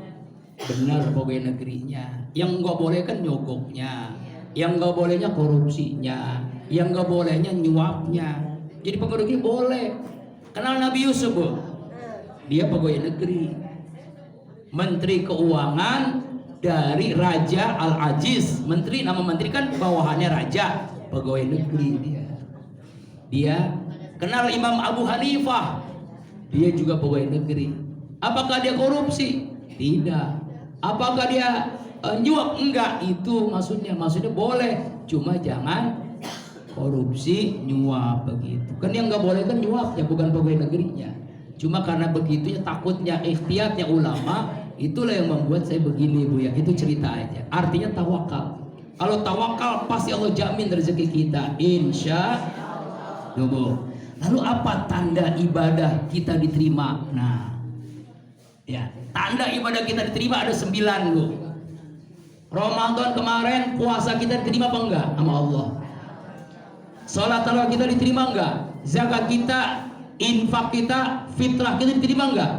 benar pegawai negerinya. Yang nggak boleh kan nyogoknya, yang nggak bolehnya korupsinya, yang nggak bolehnya nyuapnya. Jadi pegawai negeri boleh. Kenal Nabi Yusuf bu? Dia pegawai negeri, menteri keuangan dari Raja Al-Aziz. Menteri, nama menteri kan bawahannya raja, pegawai negeri dia. Kenal Imam Abu Hanifah, dia juga pegawai negeri. Apakah dia korupsi? Tidak. Apakah dia nyuap? Enggak. Itu maksudnya boleh, cuma jangan korupsi, nyuap begitu. Kan yang nggak boleh kan nyuapnya, bukan pegawai negerinya. Cuma karena begitu ya takutnya, ikhtiatnya ulama, itulah yang membuat saya begini bu ya. Itu cerita aja. Artinya tawakal. Kalau tawakal pasti Allah jamin rezeki kita, insya Allah. Lalu apa tanda ibadah kita diterima? Nah, ya, tanda ibadah kita diterima ada 9 bu. Ramadan kemarin puasa kita diterima apa enggak sama Allah? Salat tarawih kita diterima enggak? Zakat kita, infak kita, fitrah kita diterima enggak?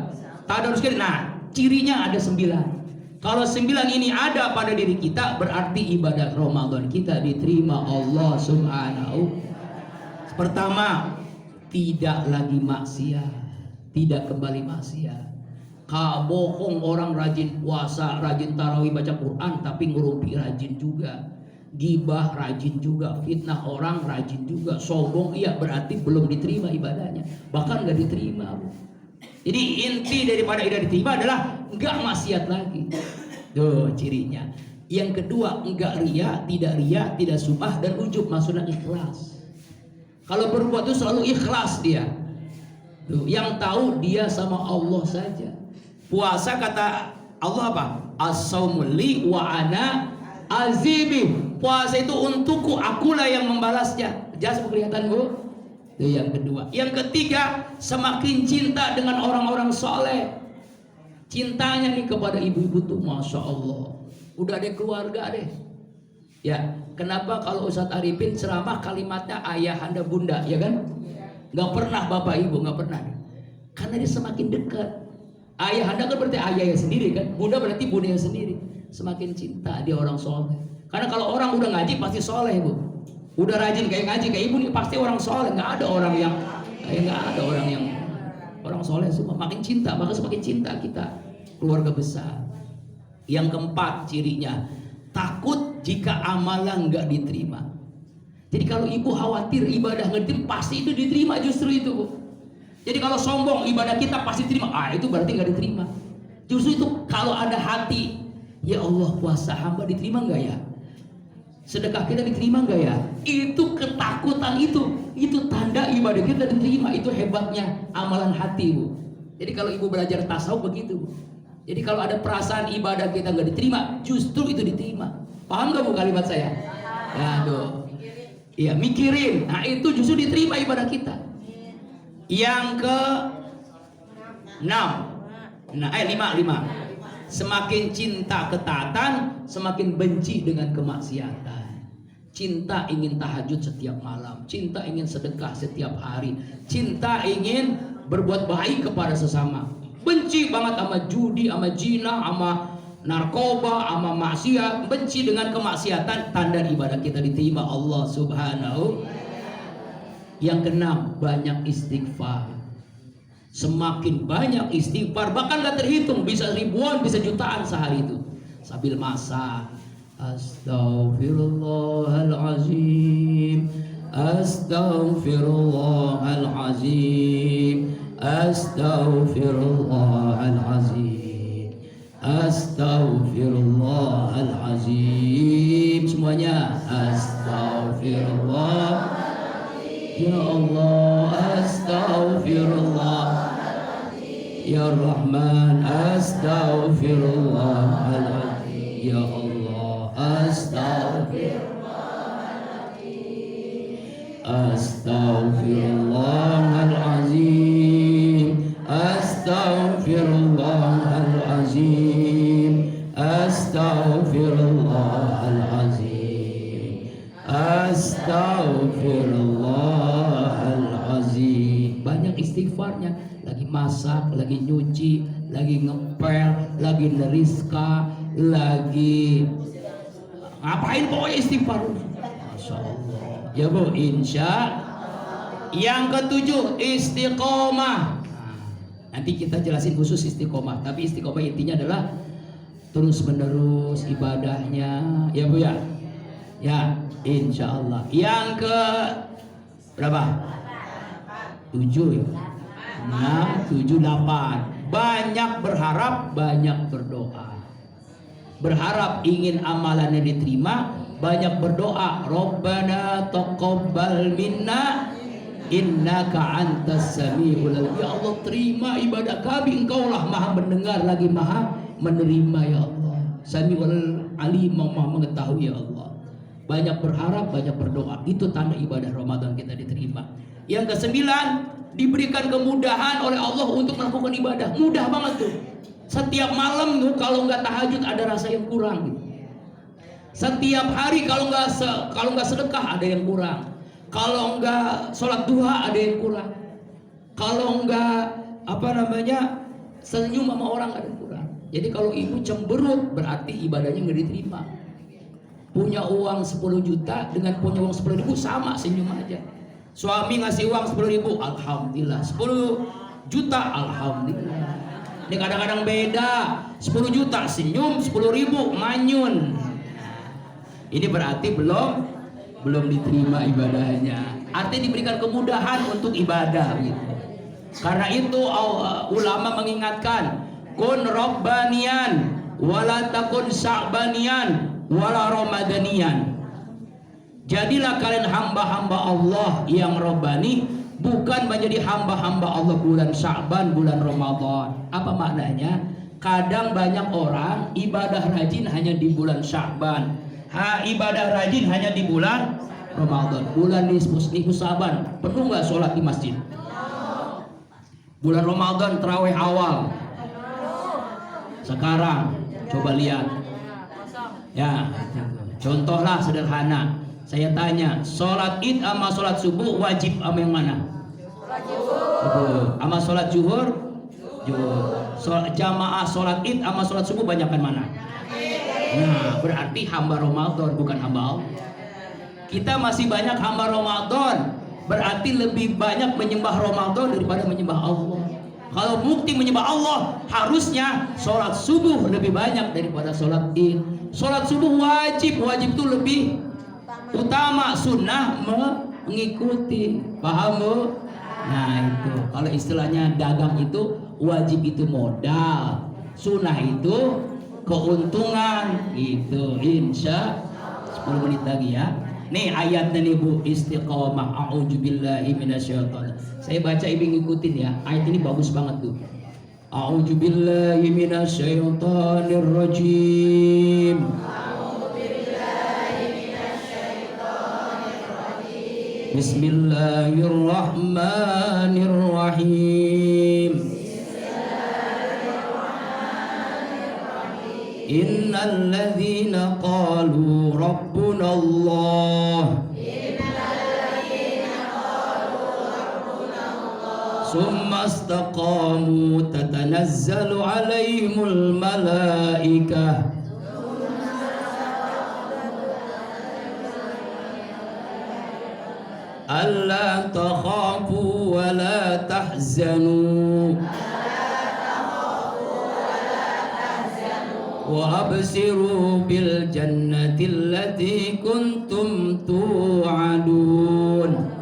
Tadarus kita. Nah, cirinya ada 9. Kalau 9 ini ada pada diri kita, berarti ibadah Ramadan kita diterima Allah Subhanahu. Pertama, tidak lagi maksiat, tidak kembali maksiat. Bohong orang rajin puasa, rajin tarawih, baca Quran, tapi ngerumpi rajin juga. Gibah rajin juga, fitnah orang rajin juga, sombong iya berarti belum diterima ibadahnya, bahkan nggak diterima. Jadi inti daripada tidak diterima adalah nggak maksiat lagi. Tuh cirinya. Yang kedua, enggak ria, tidak sum'ah dan ujub, maksudnya ikhlas. Kalau berbuat itu selalu ikhlas dia. Tuh, yang tahu dia sama Allah saja. Puasa kata Allah apa? As-saumu li wa ana azibi. Puasa itu untukku, akulah yang membalasnya. Jelas kelihatan bu? Itu yang kedua. Yang ketiga, semakin cinta dengan orang-orang soleh. Cintanya nih kepada ibu-ibu tuh masya Allah. Udah ada keluarga deh. Ya, kenapa kalau Ustadz Arifin ceramah kalimatnya ayah anda bunda, ya kan? Gak pernah bapak ibu, gak pernah. Karena dia semakin dekat. Ayah anda kan berarti ayahnya sendiri kan, bunda berarti bundanya sendiri. Semakin cinta dia orang soleh. Karena kalau orang udah ngaji pasti soleh bu. Udah rajin kayak ngaji kayak ibu nih pasti orang soleh. Nggak ada orang yang orang soleh semua. Makin cinta, maka semakin cinta kita keluarga besar. Yang keempat cirinya, takut jika amalan nggak diterima. Jadi kalau ibu khawatir ibadah nggak diterima, pasti itu diterima justru itu bu. Jadi kalau sombong ibadah kita pasti diterima, itu berarti nggak diterima. Justru itu kalau ada hati, ya Allah puasa hamba diterima nggak ya? Sedekah kita diterima nggak ya? Itu ketakutan itu tanda ibadah kita diterima. Itu hebatnya amalan hati bu. Jadi kalau ibu belajar tasawuf begitu bu. Jadi kalau ada perasaan ibadah kita nggak diterima, justru itu diterima. Paham nggak bu kalimat saya? Aduh. Iya mikirin. Nah itu justru diterima ibadah kita. Yang ke 6. Nah, 5. Semakin cinta ketaatan, semakin benci dengan kemaksiatan. Cinta ingin tahajud setiap malam, cinta ingin sedekah setiap hari, cinta ingin berbuat baik kepada sesama. Benci banget sama judi, sama zina, sama narkoba, sama maksiat, benci dengan kemaksiatan, tanda ibadah kita diterima Allah Subhanahu. Yang keenam, banyak istighfar. Semakin banyak istighfar, bahkan gak terhitung, bisa ribuan, bisa jutaan sehari itu. Sambil masak, astaghfirullahalazim, astaghfirullahalazim, astaghfirullahalazim, astaghfirullahalazim. Semuanya astaghfirullah. Ya Allah, astaghfirullah. Ya Rahman, astaghfirullahaladzim. Ya Allah, astaghfirullahaladzim. Astaghfirullahaladzim. Astaghfirullahaladzim. Astaghfirullahaladzim. Banyak istighfarnya. Lagi masak, lagi nyuci, lagi ngepel, lagi neriska, lagi ngapain, pokoknya istighfar. Masya Allah. Ya Bu, insya. Yang ketujuh, istiqomah. Nanti kita jelasin khusus istiqomah. Tapi istiqomah intinya adalah terus menerus ibadahnya. Ya Bu ya. Ya, insya Allah. Yang ke berapa? 7 ya. 6, 7, 8. Banyak berharap, banyak berdoa. Berharap ingin amalannya diterima, banyak berdoa. Rabbana taqabbal minna innaka antas samiul alim. Ya Allah, terima ibadah kami, Engkaulah Maha mendengar lagi Maha menerima ya Allah. Samiul alim, Maha mengetahui ya Allah. Banyak berharap, banyak berdoa. Itu tanda ibadah Ramadan kita diterima. Yang kesembilan, diberikan kemudahan oleh Allah untuk melakukan ibadah. Mudah banget tuh. Setiap malam tuh kalau nggak tahajud ada rasa yang kurang gitu. Setiap hari kalau nggak sedekah ada yang kurang. Kalau nggak sholat duha ada yang kurang. Kalau nggak senyum sama orang ada yang kurang. Jadi kalau ibu cemberut berarti ibadahnya nggak diterima. Punya uang 10 juta dengan punya uang 10.000 sama, senyum aja. Suami ngasih uang 10.000, alhamdulillah. 10 juta, alhamdulillah. Ini kadang-kadang beda. 10 juta senyum, 10.000 manyun. Ini berarti belum diterima ibadahnya. Artinya diberikan kemudahan untuk ibadah gitu. Karena itu ulama mengingatkan, kun rabbanian wala takun sya'banian wala ramadanian. Jadilah kalian hamba-hamba Allah yang Rabbani, bukan menjadi hamba-hamba Allah bulan Sya'ban, bulan Ramadan. Apa maknanya? Kadang banyak orang ibadah rajin hanya di bulan Sya'ban, ibadah rajin hanya di bulan Ramadan. Bulan nisfu Sya'ban penuh nggak sholat di masjid? Bulan Ramadan terawih awal. Sekarang coba lihat. Ya, contohlah sederhana. Saya tanya, sholat id sama sholat subuh wajib sama yang mana? Subuh. Sama sholat zuhur? Zuhur. Jamaah sholat id sama sholat subuh banyakkan mana? Nah, berarti hamba Ramadan bukan hamba Allah. Kita masih banyak hamba Ramadan, berarti lebih banyak menyembah Ramadan daripada menyembah Allah. Kalau bukti menyembah Allah, harusnya sholat subuh lebih banyak daripada sholat id. Sholat subuh wajib itu lebih utama, sunnah mengikuti. Paham Bu? Nah itu, kalau istilahnya dagang itu wajib itu modal, sunnah itu keuntungan. Itu insya 10 menit lagi ya. Nih ayatnya nih Bu, istiqomah. A'udzubillahi minasyaitonir. Saya baca ibu ngikutin ya. Ayat ini bagus banget tuh. A'udzubillahi minasyaitonir rajim. Bismillahirrahmanirrahim. Innal ladzina qalu rabbunallah summa istaqamu tatanazzalu alaihimul malaikah alla takhafu wa la tahzanu wa absiru bil jannati allati kuntum tu'adun.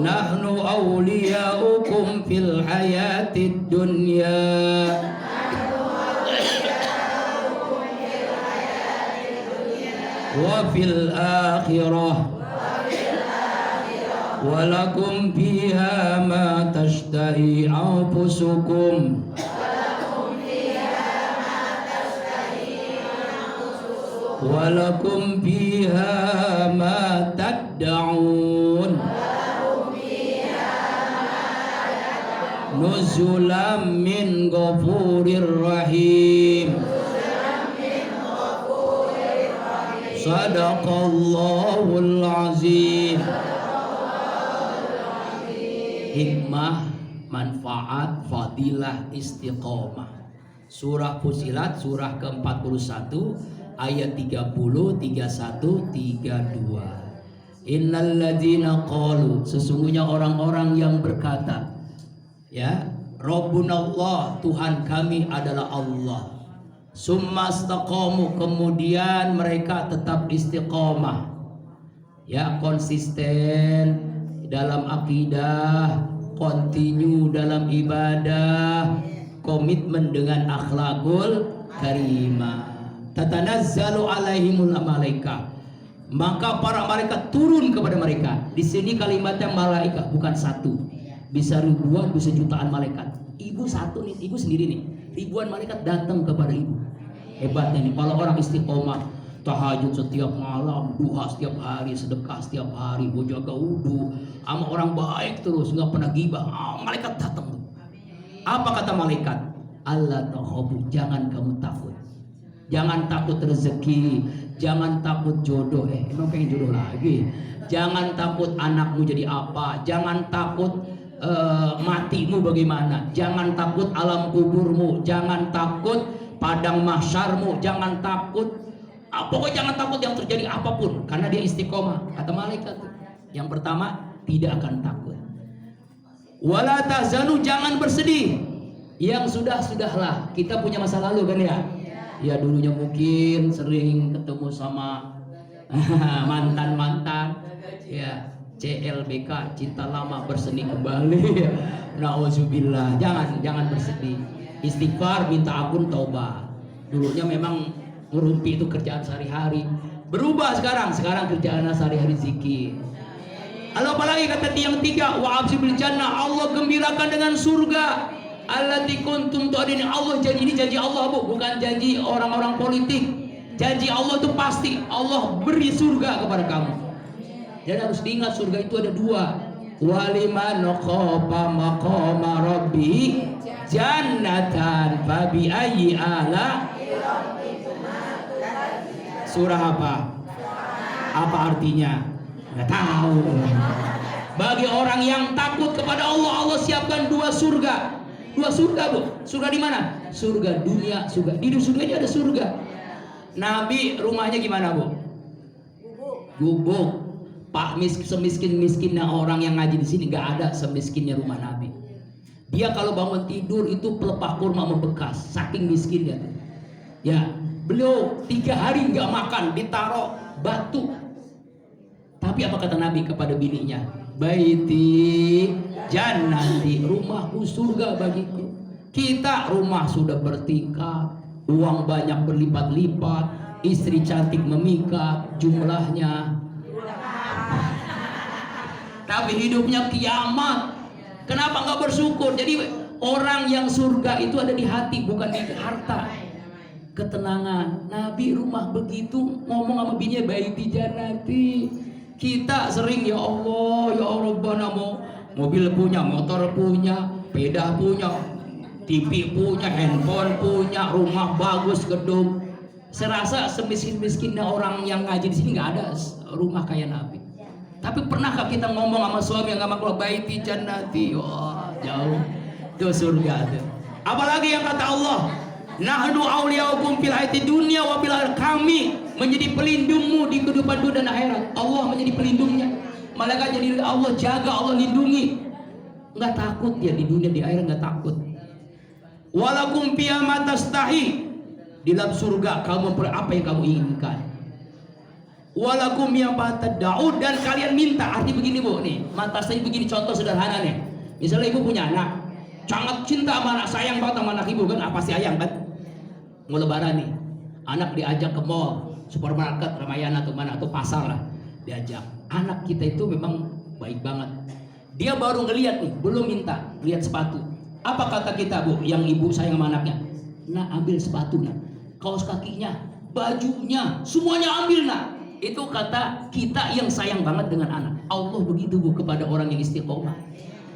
Nahnu awliyaukum fil hayatid dunya wa fil akhirah walakum fiha ma tashtahi anfusukum walakum fiha ma tad'un nuzulam min ghafurir rahim. Sadaqallahul azim. Hikmah, manfaat, fadilah, istiqomah. Surah Fusilat, surah ke-41 ayat 30, 31, 32. Innal ladzina qalu, sesungguhnya orang-orang yang berkata, ya, Rabbunallah, Tuhan kami adalah Allah. Summa istaqamu, kemudian mereka tetap istiqomah, ya, konsisten dalam akidah, kontinu dalam ibadah, komitmen dengan akhlakul karimah. Tatanazzalu alaihimul malaikah, maka para malaikat turun kepada mereka. Di sini kalimatnya malaikat, bukan satu, bisa ribuan, bisa jutaan malaikat. Ibu satu nih, ibu sendiri nih, ribuan malaikat datang kepada ibu. Hebatnya nih, kalau orang istiqomah, tahajud setiap malam, duha setiap hari, sedekah setiap hari, jaga wudu, sama orang baik terus, nggak pernah gibah, malaikat datang. Apa kata malaikat? Allah takhafu, jangan kamu takut, jangan takut rezeki, jangan takut jodoh, emang pengen jodoh lagi, jangan takut anakmu jadi apa, jangan takut matimu bagaimana, jangan takut alam kuburmu, jangan takut padang mahsyarmu, jangan takut, pokoknya jangan takut yang terjadi apapun, karena dia istiqomah. Kata malaikat yang pertama, tidak akan takut. Wala tahzanu, jangan bersedih. Yang sudah-sudahlah, kita punya masa lalu kan ya. Ya dulunya mungkin sering ketemu sama mantan-mantan, ya, CLBK, cinta lama berseni kembali. Nauzubillah, jangan bersedih. Istighfar, minta ampun, taubat. Dulunya memang ngerumpi itu kerjaan sehari-hari, berubah sekarang kerjaan sehari-hari zikir. Lalu apalagi kata yang tiga, wa absibil jannah, Allah gembirakan dengan surga. Allati kuntum tu'adun, Allah janji, ini janji Allah bu, bukan janji orang-orang politik. Janji Allah itu pasti, Allah beri surga kepada kamu. Dan harus diingat, surga itu ada dua. Waliman khafa maqama rabbi jannatan fabi ayyi ala. Surah apa? Apa artinya? Nggak tahu. Bagi orang yang takut kepada Allah, Allah siapkan dua surga. Dua surga bu. Surga di mana? Surga dunia, surga di surga ini ada surga. Nabi rumahnya gimana bu? Gubuk. Pak semiskin-miskinnya orang yang ngaji di sini nggak ada semiskinnya rumah Nabi. Dia kalau bangun tidur itu pelepah kurma membekas, saking miskinnya. Ya, beliau 3 hari nggak makan, ditaruh batu. Tapi apa kata Nabi kepada bininya? Baiti jannati, rumahku surga bagiku. Kita rumah sudah bertingkat, uang banyak berlipat-lipat, istri cantik memikat, jumlahnya. Tapi hidupnya kiamat. Kenapa nggak bersyukur? Jadi orang yang surga itu ada di hati, bukan di harta. Ketenangan. Nabi rumah begitu, ngomong sama bininya, baiti jannati. Kita sering, ya Allah Rabbana, mobil punya, motor punya, sepeda punya, TV punya, handphone punya, rumah bagus, gedung. Serasa semiskin-miskinnya orang yang ngaji di sini nggak ada rumah kayak Nabi. Tapi pernahkah kita ngomong sama suami yang sama baiti jannati? Wah, jauh. Itu surga tuh. Apalagi yang kata Allah, nahnu auliyaukum fil hayati dunya wa fil akhirah. Kami menjadi pelindungmu di kehidupan dunia dan akhirat. Allah menjadi pelindungnya. Malaikat jadi Allah jaga, Allah lindungi. Enggak takut dia di dunia, di akhirat enggak takut. Walakum fiha ma tastahi. Di dalam surga kamu memperoleh apa yang kamu inginkan. Walakum ya tad'un, dan kalian minta. Arti begini Bu, nih mata saya begini, contoh sederhana nih. Misalnya ibu punya anak, sangat cinta sama anak, sayang banget sama anak ibu kan, apa sih sayang kan? Mau lebaran nih, anak diajak ke mall, supermarket, Ramayana atau mana, atau pasar lah, diajak. Anak kita itu memang baik banget. Dia baru ngelihat nih, belum minta, lihat sepatu. Apa kata kita Bu, yang ibu sayang sama anaknya? Nah, ambil sepatu nak, kaos kakinya, bajunya, semuanya ambil nak. Itu kata kita yang sayang banget dengan anak. Allah begitu Bu kepada orang yang istiqomah.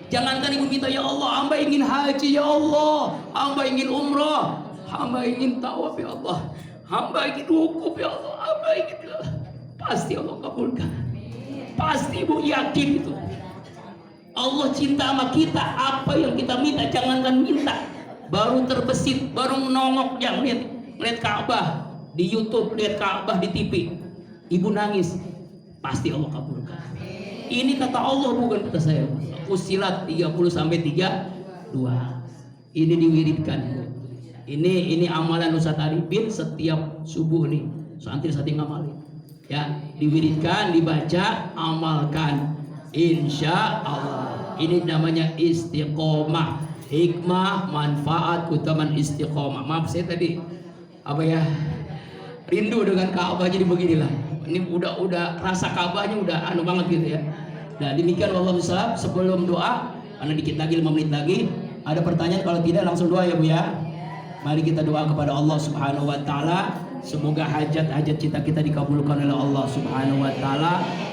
Jangankan ibu minta, ya Allah, hamba ingin haji, ya Allah, hamba ingin umrah, hamba ingin tawaf, ya Allah, hamba ingin wukuf, ya Allah, hamba ingin, pasti Allah kabulkan. Pasti ibu yakin itu. Allah cinta sama kita, apa yang kita minta, jangankan minta, baru terbesit, baru nongok yang lihat Ka'bah di YouTube, lihat Ka'bah di TV, ibu nangis, pasti Allah kabulkan. Ini kata Allah, bukan kata saya. Fussilat 30-32. Ini diwiridkan. Ini amalan Ustaz Arifin setiap subuh nih. Santri-santri ngamalin. Ya, diwiridkan, dibaca, amalkan. Insya Allah. Ini namanya istiqomah. Hikmah, manfaat, keutamaan istiqomah. Maaf saya tadi apa ya? Rindu dengan Ka'bah, jadi beginilah. Ini udah rasa Ka'bahnya udah anu banget gitu ya. Nah, demikian wallahu a'lam. Sebelum doa, karena dikit lagi 5 menit lagi, ada pertanyaan, kalau tidak langsung doa ya Bu ya. Mari kita doa kepada Allah Subhanahu wa taala, semoga hajat-hajat kita dikabulkan oleh Allah Subhanahu wa taala.